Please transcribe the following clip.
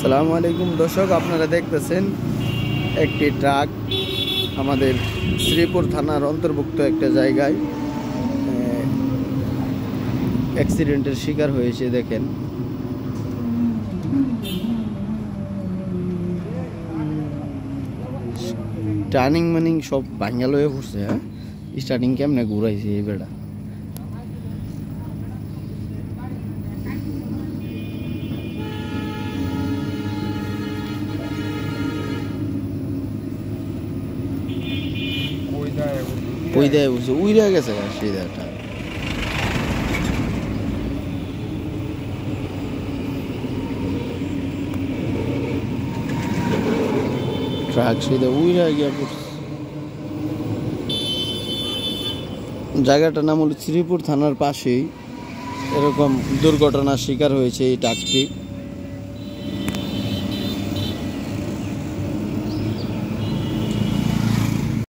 আসসালামু আলাইকুম দর্শক, আপনারা দেখতেছেন একটি ট্রাক আমাদের শ্রীপুর থানার অন্তর্ভুক্ত একটা জায়গায় অ্যাক্সিডেন্টের শিকার হয়েছে। দেখেন টার্নিং মানিং সব ভাঙ্গাল হয়ে পড়ছে। হ্যাঁ, স্টার্টিং কেমনে ঘুরাইছে এই বেড়া। উইরা গেছে সিধাটা। ট্রাক সিধা উইরা গিয়া পড়ছে। জায়গাটার নাম হলো শ্রীপুর থানার পাশেই এরকম দুর্ঘটনার শিকার হয়েছে এই ট্রাকটি।